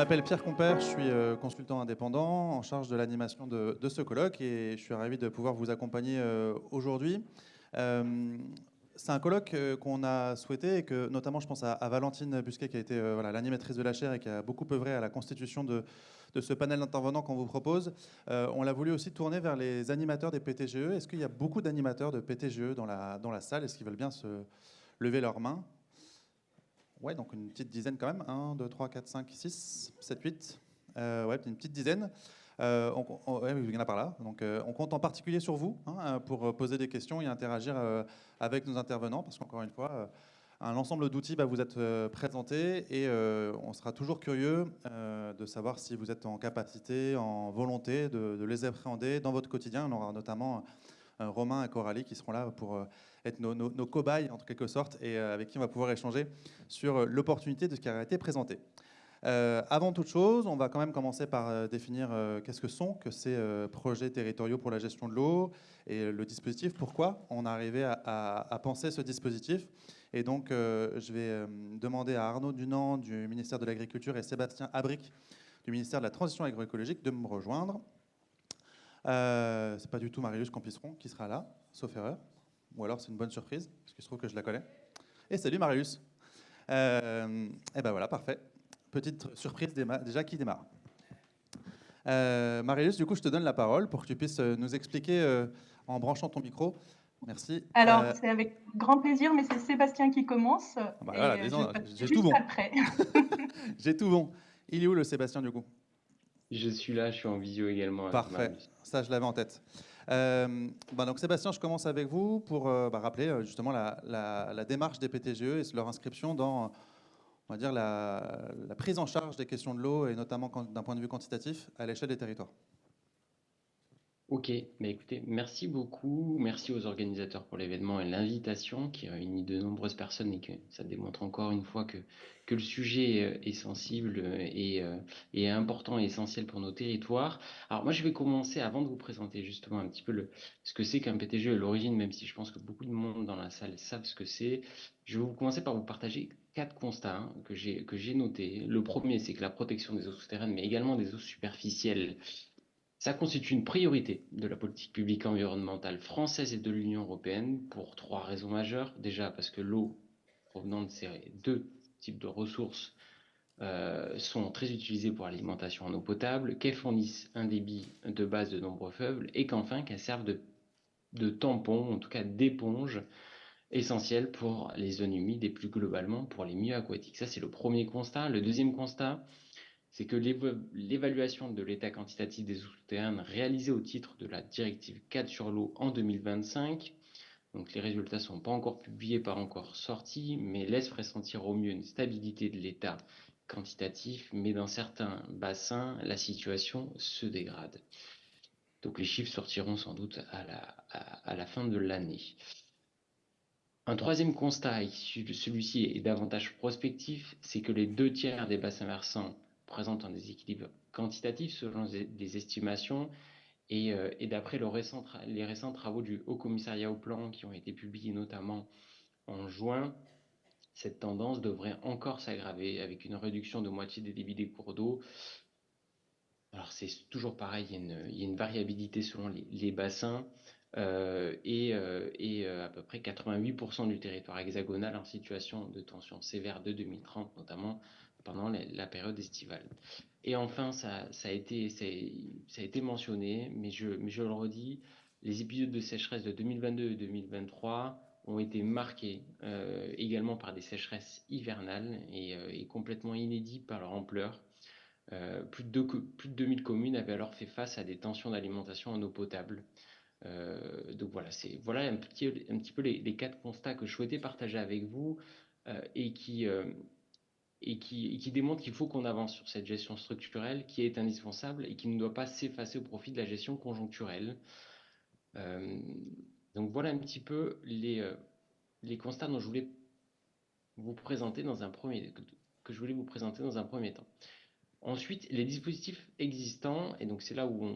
m'appelle Pierre Compère, je suis consultant indépendant en charge de l'animation de ce colloque et je suis ravi de pouvoir vous accompagner aujourd'hui. Euh, c'est un colloque qu'on a souhaité et que notamment je pense à Valentine Busquet qui a été voilà, l'animatrice de la chaire et qui a beaucoup œuvré à la constitution de ce panel d'intervenants qu'on vous propose. On l'a voulu aussi tourner vers les animateurs des PTGE. Est-ce qu'il y a beaucoup d'animateurs de PTGE dans la salle? Est-ce qu'ils veulent bien se lever leurs mains? Ouais, donc une petite dizaine quand même. 1, 2, 3, 4, 5, 6, 7, 8. Ouais, une petite dizaine. Ouais, il y en a par là. Donc, on compte en particulier sur vous pour poser des questions et interagir avec nos intervenants, parce qu'encore une fois, un ensemble d'outils vous êtes présentés et on sera toujours curieux de savoir si vous êtes en capacité, en volonté de les appréhender dans votre quotidien. On aura notamment Romain et Coralie qui seront là pour être nos cobayes en quelque sorte et avec qui on va pouvoir échanger sur l'opportunité de ce qui a été présenté. Avant toute chose, on va quand même commencer par définir qu'est-ce que sont que ces projets territoriaux pour la gestion de l'eau et le dispositif, pourquoi on est arrivé à penser ce dispositif. Et donc, je vais demander à Arnaud Dunant du ministère de l'Agriculture et Sébastien Abric du ministère de la Transition agroécologique de me rejoindre. C'est pas du tout Marius Campisseron qui sera là, sauf erreur. Ou alors c'est une bonne surprise, parce qu'il se trouve que je la connais. Et salut Marius. Et ben voilà, parfait. Petite surprise déjà qui démarre. Marius, du coup, je te donne la parole pour que tu puisses nous expliquer en branchant ton micro. Merci. Alors, c'est avec grand plaisir, mais c'est Sébastien qui commence Bah voilà, et je passe j'ai tout juste bon. après. J'ai tout bon. Il est où le Sébastien du coup? Je suis là, je suis en visio également avec Parfait, Marius. ça je l'avais en tête. Donc Sébastien, je commence avec vous pour rappeler justement la démarche des PTGE et leur inscription dans on va dire, la prise en charge des questions de l'eau et notamment d'un point de vue quantitatif à l'échelle des territoires. Ok, mais écoutez, merci beaucoup. Merci aux organisateurs pour l'événement et l'invitation qui réunit de nombreuses personnes et que ça démontre encore une fois que le sujet est sensible et important et essentiel pour nos territoires. Alors moi, je vais commencer avant de vous présenter justement un petit peu ce que c'est qu'un PTGE à l'origine, même si je pense que beaucoup de monde dans la salle savent ce que c'est. Je vais commencer par vous partager 4 constats que j'ai notés. Le premier, c'est que la protection des eaux souterraines, mais également des eaux superficielles, ça constitue une priorité de la politique publique environnementale française et de l'Union européenne pour 3 raisons majeures. Déjà parce que l'eau provenant de ces 2 types de ressources sont très utilisées pour l'alimentation en eau potable, qu'elles fournissent un débit de base de nombreux fleuves et qu'enfin qu'elles servent de tampon, en tout cas d'éponge essentielle pour les zones humides et plus globalement pour les milieux aquatiques. Ça, c'est le premier constat. Le deuxième constat, c'est que l'évaluation de l'état quantitatif des eaux souterraines réalisée au titre de la directive 4 sur l'eau en 2025, donc les résultats ne sont pas encore publiés, pas encore sortis, mais laissent pressentir au mieux une stabilité de l'état quantitatif, mais dans certains bassins, la situation se dégrade. Donc les chiffres sortiront sans doute à la fin de l'année. Un troisième constat, et celui-ci est davantage prospectif, c'est que les 2 tiers des bassins versants présentent un déséquilibre quantitatif selon des estimations et d'après les récents travaux du Haut Commissariat au Plan qui ont été publiés notamment en juin, cette tendance devrait encore s'aggraver avec une réduction de moitié des débits des cours d'eau. Alors c'est toujours pareil, il y a une variabilité selon les bassins et à peu près 88% du territoire hexagonal en situation de tension sévère de 2030, notamment pendant la période estivale. Et enfin, ça a été mentionné, mais je le redis, les épisodes de sécheresse de 2022 et 2023 ont été marqués également par des sécheresses hivernales et complètement inédits par leur ampleur. Plus de 2000 communes avaient alors fait face à des tensions d'alimentation en eau potable. Donc voilà un petit peu les 4 constats que je souhaitais partager avec vous et qui démontrent qu'il faut qu'on avance sur cette gestion structurelle qui est indispensable et qui ne doit pas s'effacer au profit de la gestion conjoncturelle. Donc voilà un petit peu les constats dont je voulais vous présenter que je voulais vous présenter dans un premier temps. Ensuite, les dispositifs existants, et donc c'est là où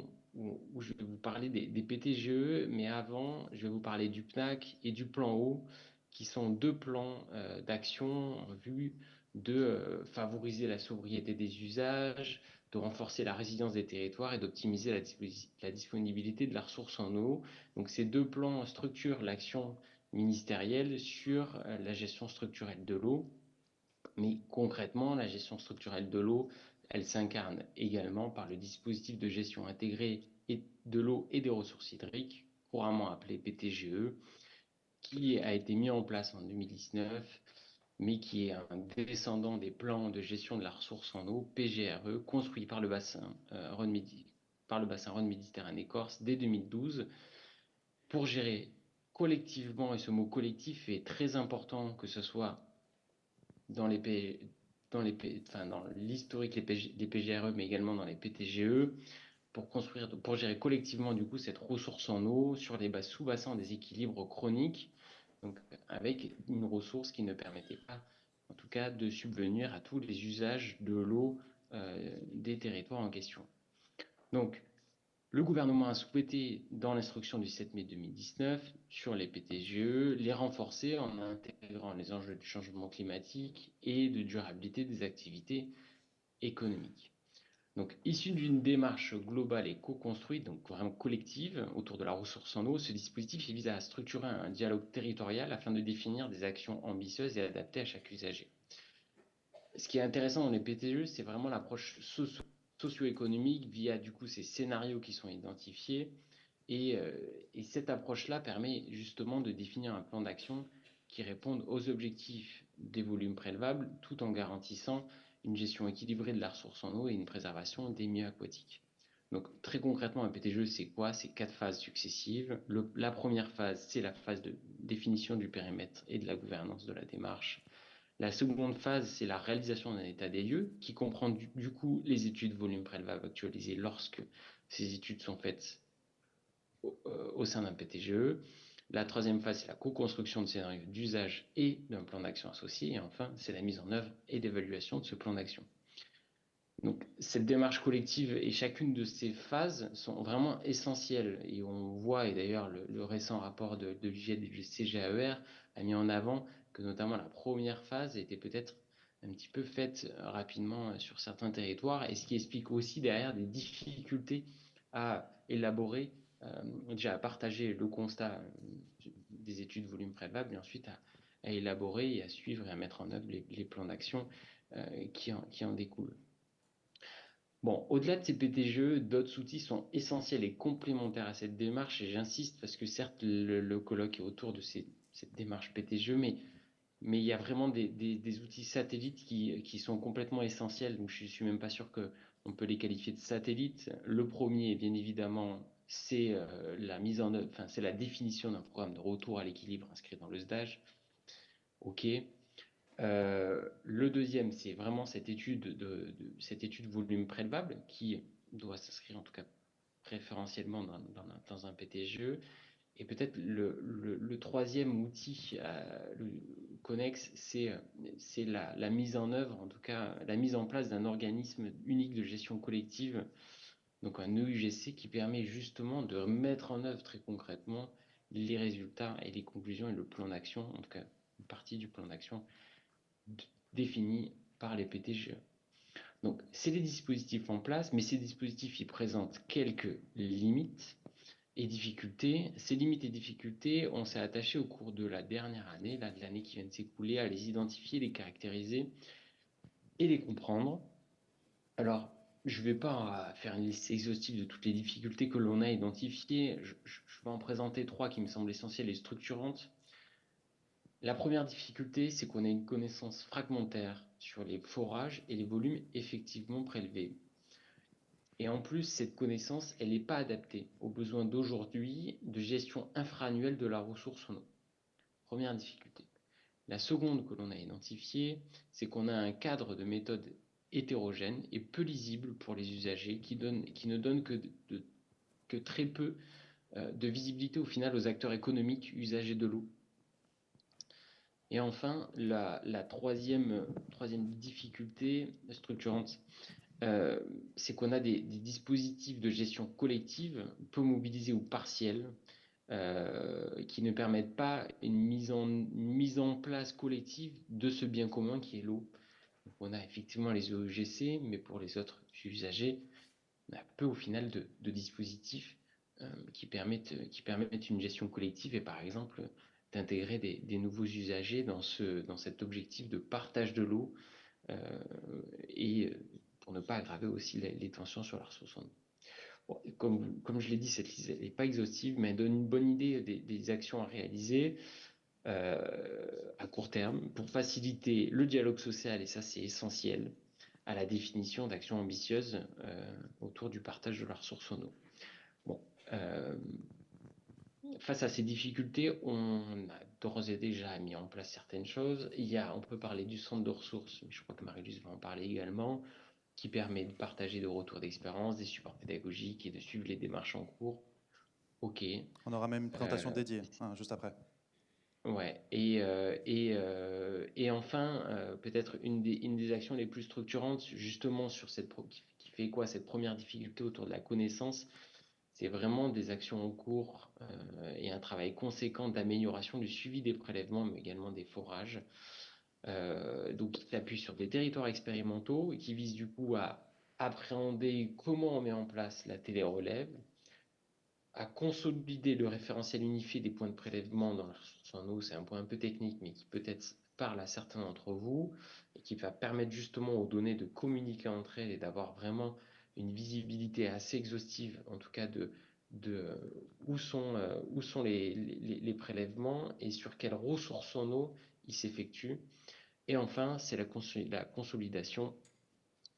je vais vous parler des PTGE, mais avant, je vais vous parler du PNAC et du plan eau, qui sont 2 plans d'action en vue de favoriser la sobriété des usages, de renforcer la résilience des territoires et d'optimiser la disponibilité de la ressource en eau. Donc ces deux plans structurent l'action ministérielle sur la gestion structurelle de l'eau. Mais concrètement, la gestion structurelle de l'eau, elle s'incarne également par le dispositif de gestion intégrée de l'eau et des ressources hydriques, couramment appelé PTGE, qui a été mis en place en 2019, mais qui est un descendant des plans de gestion de la ressource en eau, PGRE, construit par le bassin Rhône-Méditerranée-Corse dès 2012 pour gérer collectivement, et ce mot collectif est très important, que ce soit dans l'historique des PGRE, mais également dans les PTGE, pour gérer collectivement du coup cette ressource en eau sur les sous-bassins en déséquilibre chronique, donc avec une ressource qui ne permettait pas, en tout cas, de subvenir à tous les usages de l'eau des territoires en question. Donc, le gouvernement a souhaité, dans l'instruction du 7 mai 2019 sur les PTGE, les renforcer en intégrant les enjeux du changement climatique et de durabilité des activités économiques. Donc, issu d'une démarche globale et co-construite, donc vraiment collective, autour de la ressource en eau, ce dispositif vise à structurer un dialogue territorial afin de définir des actions ambitieuses et adaptées à chaque usager. Ce qui est intéressant dans les PTGE, c'est vraiment l'approche socio-économique via du coup ces scénarios qui sont identifiés. Et cette approche-là permet justement de définir un plan d'action qui réponde aux objectifs des volumes prélevables tout en garantissant une gestion équilibrée de la ressource en eau et une préservation des milieux aquatiques. Donc très concrètement, un PTGE, c'est quoi? C'est 4 phases successives. La première phase, c'est la phase de définition du périmètre et de la gouvernance de la démarche. La seconde phase, c'est la réalisation d'un état des lieux qui comprend du coup les études volume prélevable actualisées lorsque ces études sont faites au sein d'un PTGE. La troisième phase, c'est la co-construction de scénarios d'usage et d'un plan d'action associé. Et enfin, c'est la mise en œuvre et l'évaluation de ce plan d'action. Donc, cette démarche collective et chacune de ces phases sont vraiment essentielles. Et on voit, et d'ailleurs le récent rapport de l'IGED et du CGAER a mis en avant que notamment la première phase était peut-être un petit peu faite rapidement sur certains territoires, et ce qui explique aussi derrière des difficultés à élaborer, déjà à partager le constat des études volume prélevable, et ensuite à élaborer et à suivre et à mettre en œuvre les plans d'action qui en découlent. Bon, au-delà de ces PTGE, d'autres outils sont essentiels et complémentaires à cette démarche, et j'insiste parce que certes, le colloque est autour de cette démarche PTGE, mais il y a vraiment des outils satellites qui sont complètement essentiels, donc je ne suis même pas sûr qu'on peut les qualifier de satellites. Le premier, bien évidemment, c'est la mise en œuvre, enfin, c'est la définition d'un programme de retour à l'équilibre inscrit dans le SDAGE. OK. Le deuxième, c'est vraiment cette étude volume prélevable qui doit s'inscrire en tout cas préférentiellement dans un PTGE. Et peut-être le troisième outil connexe, c'est la mise en œuvre, en tout cas la mise en place d'un organisme unique de gestion collective, donc un EUGC qui permet justement de mettre en œuvre très concrètement les résultats et les conclusions et le plan d'action, en tout cas une partie du plan d'action définis par les PTGE. Donc, c'est des dispositifs en place, mais ces dispositifs, ils présentent quelques limites et difficultés. Ces limites et difficultés, on s'est attaché au cours de la dernière année, de l'année qui vient de s'écouler, à les identifier, les caractériser et les comprendre. Alors, je ne vais pas faire une liste exhaustive de toutes les difficultés que l'on a identifiées. Je vais en présenter 3 qui me semblent essentielles et structurantes. La première difficulté, c'est qu'on a une connaissance fragmentaire sur les forages et les volumes effectivement prélevés. Et en plus, cette connaissance, elle n'est pas adaptée aux besoins d'aujourd'hui de gestion infra-annuelle de la ressource en eau. Première difficulté. La seconde que l'on a identifiée, c'est qu'on a un cadre de méthode hétérogène et peu lisible pour les usagers qui ne donne que très peu de visibilité au final aux acteurs économiques usagers de l'eau. Et enfin, la troisième difficulté structurante, c'est qu'on a des dispositifs de gestion collective, peu mobilisés ou partiels, qui ne permettent pas une mise en place collective de ce bien commun qui est l'eau. Donc, on a effectivement les OEGC, mais pour les autres usagers, on a peu au final de dispositifs qui permettent une gestion collective et par exemple d'intégrer des nouveaux usagers dans cet objectif de partage de l'eau et pour ne pas aggraver aussi les tensions sur la ressource en eau. Bon, comme je l'ai dit, cette liste n'est pas exhaustive, mais elle donne une bonne idée des actions à réaliser à court terme pour faciliter le dialogue social, et ça c'est essentiel, à la définition d'actions ambitieuses autour du partage de la ressource en eau. Bon, face à ces difficultés, on a d'ores et déjà mis en place certaines choses. On peut parler du centre de ressources, mais je crois que Marie-Luce va en parler également, qui permet de partager des retours d'expérience, des supports pédagogiques et de suivre les démarches en cours. Ok. On aura même une présentation dédiée, juste après. Ouais, et enfin, peut-être une des actions les plus structurantes, justement, qui fait quoi, cette première difficulté autour de la connaissance, c'est vraiment des actions en cours et un travail conséquent d'amélioration du suivi des prélèvements, mais également des forages. Donc, qui s'appuie sur des territoires expérimentaux et qui vise du coup à appréhender comment on met en place la télérelève, à consolider le référentiel unifié des points de prélèvement dans la ressource en eau. C'est un point un peu technique, mais qui peut-être parle à certains d'entre vous et qui va permettre justement aux données de communiquer entre elles et d'avoir vraiment une visibilité assez exhaustive, en tout cas de où sont les prélèvements et sur quelles ressources en eau ils s'effectuent. Et enfin, c'est la consolidation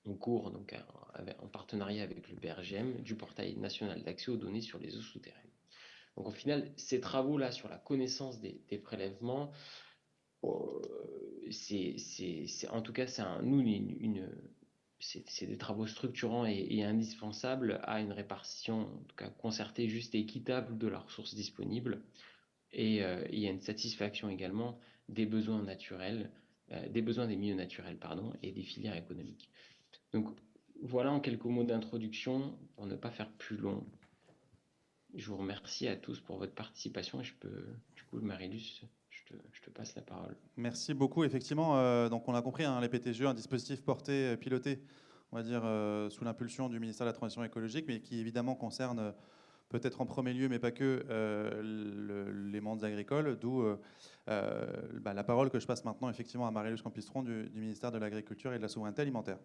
en cours, donc en partenariat avec le PRGM, du portail national d'accès aux données sur les eaux souterraines. Donc au final, ces travaux-là sur la connaissance des prélèvements, en tout cas, c'est des travaux structurants et indispensables à une répartition, en tout cas concertée, juste et équitable de la ressource disponible. Et il y a une satisfaction également des besoins naturels, des besoins des milieux naturels, pardon, et des filières économiques. Donc voilà en quelques mots d'introduction, pour ne pas faire plus long. Je vous remercie à tous pour votre participation et du coup, Marie-Luce, je te passe la parole. Merci beaucoup. Effectivement, donc on l'a compris, les PTGE, un dispositif porté, piloté, on va dire, sous l'impulsion du ministère de la Transition écologique, mais qui évidemment concerne peut-être en premier lieu, mais pas que, les mondes agricoles, d'où la parole que je passe maintenant effectivement à Marie-Luce Campistron du ministère de l'Agriculture et de la Souveraineté alimentaire.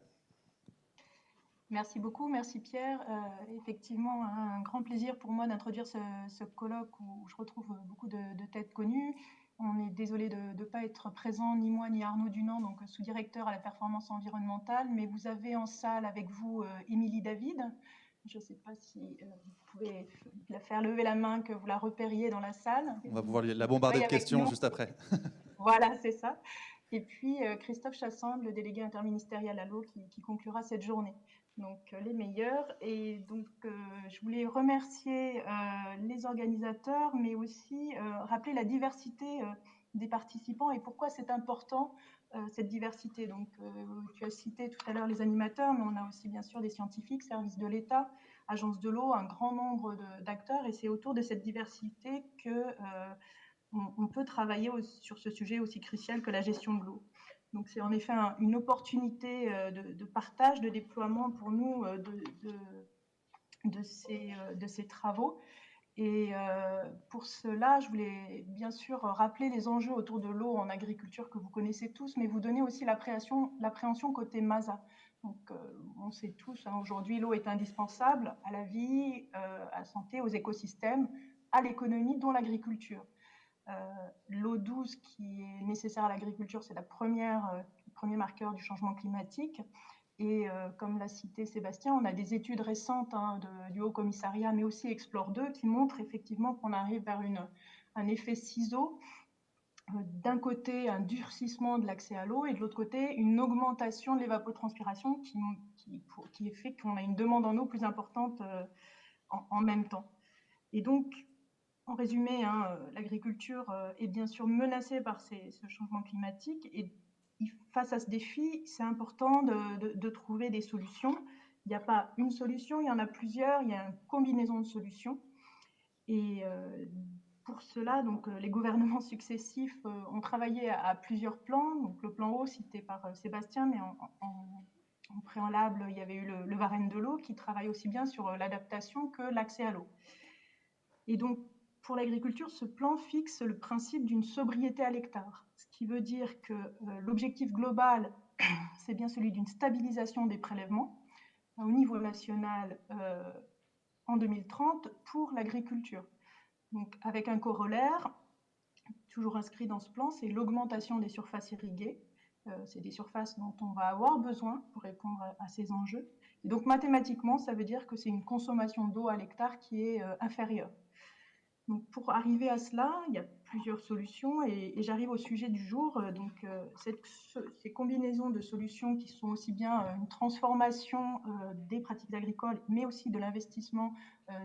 Merci beaucoup, merci Pierre. Effectivement, un grand plaisir pour moi d'introduire ce colloque où je retrouve beaucoup de têtes connues. On est désolé de ne pas être présent, ni moi ni Arnaud Dunant, donc sous-directeur à la performance environnementale, mais vous avez en salle avec vous Émilie David. Je ne sais pas si vous pouvez la faire lever la main, que vous la repériez dans la salle. On va pouvoir la bombarder de questions juste après. Voilà, c'est ça. Et puis Christophe Chassang, le délégué interministériel à l'eau, qui conclura cette journée. Donc les meilleurs. Et donc je voulais remercier les organisateurs, mais aussi rappeler la diversité des participants et pourquoi c'est important cette diversité. Donc tu as cité tout à l'heure les animateurs, mais on a aussi bien sûr des scientifiques, services de l'État, agences de l'eau, un grand nombre d'acteurs. Et c'est autour de cette diversité que on peut travailler sur ce sujet aussi crucial que la gestion de l'eau. Donc c'est en effet une opportunité de partage, de déploiement pour nous de ces travaux. Et pour cela, je voulais bien sûr rappeler les enjeux autour de l'eau en agriculture que vous connaissez tous, mais vous donner aussi l'appréhension côté MASA. Donc on sait tous, aujourd'hui, l'eau est indispensable à la vie, à la santé, aux écosystèmes, à l'économie, dont l'agriculture. L'eau douce qui est nécessaire à l'agriculture, c'est le premier marqueur du changement climatique. Et comme l'a cité Sébastien, on a des études récentes du Haut Commissariat, mais aussi Explore 2, qui montrent effectivement qu'on arrive vers un effet ciseau. D'un côté, un durcissement de l'accès à l'eau et de l'autre côté, une augmentation de l'évapotranspiration qui fait qu'on a une demande en eau plus importante en même temps. Et donc, en résumé, l'agriculture est bien sûr menacée par ce changement climatique et face à ce défi, c'est important de trouver des solutions. Il n'y a pas une solution, il y en a plusieurs, il y a une combinaison de solutions. Et pour cela, donc, les gouvernements successifs ont travaillé à plusieurs plans. Donc, le plan eau cité par Sébastien, mais en préalable, il y avait eu le Varenne de l'eau qui travaille aussi bien sur l'adaptation que l'accès à l'eau. Et donc, pour l'agriculture, ce plan fixe le principe d'une sobriété à l'hectare, ce qui veut dire que l'objectif global, c'est bien celui d'une stabilisation des prélèvements au niveau national en 2030 pour l'agriculture. Donc, avec un corollaire, toujours inscrit dans ce plan, c'est l'augmentation des surfaces irriguées. C'est des surfaces dont on va avoir besoin pour répondre à ces enjeux. Et donc, mathématiquement, ça veut dire que c'est une consommation d'eau à l'hectare qui est inférieure. Donc, pour arriver à cela, il y a plusieurs solutions et j'arrive au sujet du jour. Donc, ces combinaisons de solutions qui sont aussi bien une transformation des pratiques agricoles, mais aussi de l'investissement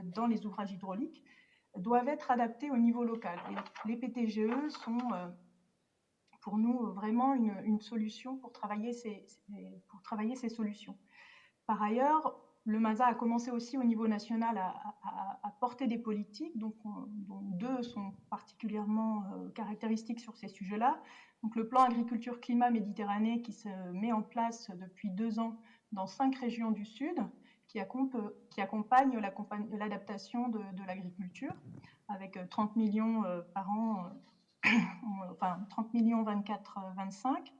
dans les ouvrages hydrauliques, doivent être adaptées au niveau local. Et les PTGE sont pour nous vraiment une solution pour travailler ces solutions. Par ailleurs, le MASA a commencé aussi au niveau national à porter des politiques, dont deux sont particulièrement caractéristiques sur ces sujets-là. Donc, le plan agriculture-climat Méditerranée qui se met en place depuis 2 ans dans 5 régions du Sud, qui accompagne l'adaptation de l'agriculture, avec 30 millions par an, enfin 30 millions 24-25,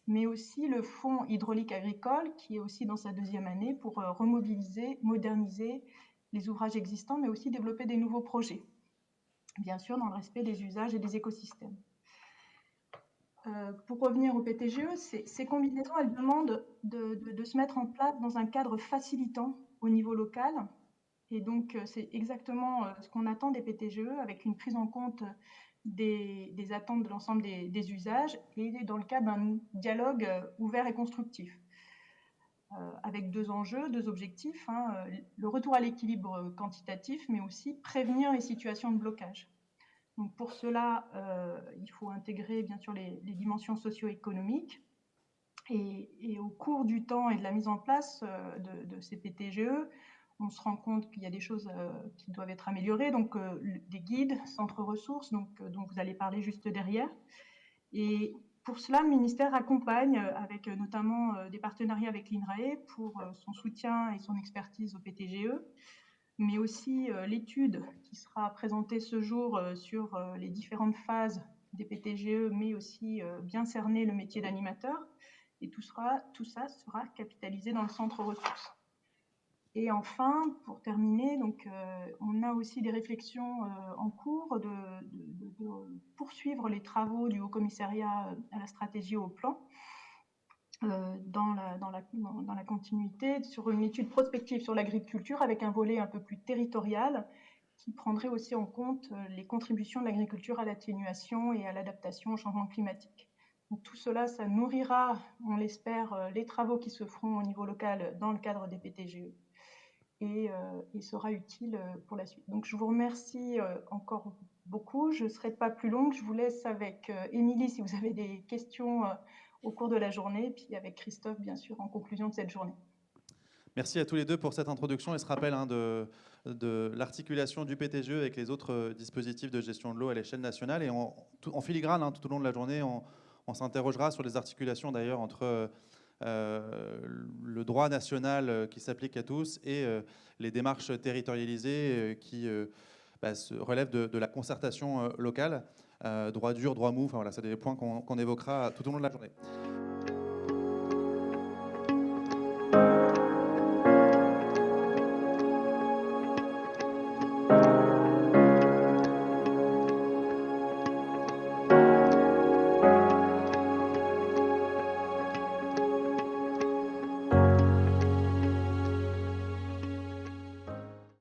mais aussi le fonds hydraulique agricole qui est aussi dans sa 2e année pour remobiliser, moderniser les ouvrages existants, mais aussi développer des nouveaux projets, bien sûr dans le respect des usages et des écosystèmes. Pour revenir au PTGE, ces combinaisons, elles demandent de se mettre en place dans un cadre facilitant au niveau local. Et donc, c'est exactement ce qu'on attend des PTGE, avec une prise en compte des attentes de l'ensemble des usages et dans le cadre d'un dialogue ouvert et constructif. Avec 2 enjeux, 2 objectifs, le retour à l'équilibre quantitatif, mais aussi prévenir les situations de blocage. Donc pour cela, il faut intégrer bien sûr les dimensions socio-économiques. Et au cours du temps et de la mise en place de ces PTGE, on se rend compte qu'il y a des choses qui doivent être améliorées, donc des guides, centres ressources, dont vous allez parler juste derrière. Et pour cela, le ministère accompagne avec notamment des partenariats avec l'INRAE pour son soutien et son expertise au PTGE, mais aussi l'étude qui sera présentée ce jour sur les différentes phases des PTGE, mais aussi bien cerner le métier d'animateur. Et tout ça sera capitalisé dans le centre ressources. Et enfin, pour terminer, donc, on a aussi des réflexions en cours de poursuivre les travaux du Haut-Commissariat à la stratégie et au plan dans la continuité sur une étude prospective sur l'agriculture avec un volet un peu plus territorial qui prendrait aussi en compte les contributions de l'agriculture à l'atténuation et à l'adaptation au changement climatique. Donc, tout cela, ça nourrira, on l'espère, les travaux qui se feront au niveau local dans le cadre des PTGE. Et sera utile pour la suite. Donc je vous remercie encore beaucoup. Je ne serai pas plus longue. Je vous laisse avec Émilie si vous avez des questions au cours de la journée, puis avec Christophe, bien sûr, en conclusion de cette journée. Merci à tous les deux pour cette introduction et ce rappel de l'articulation du PTGE avec les autres dispositifs de gestion de l'eau à l'échelle nationale. Et en filigrane, tout au long de la journée, on s'interrogera sur les articulations d'ailleurs entre le droit national qui s'applique à tous et les démarches territorialisées qui relèvent de la concertation locale, droit dur, droit mou, enfin voilà, c'est des points qu'on évoquera tout au long de la journée.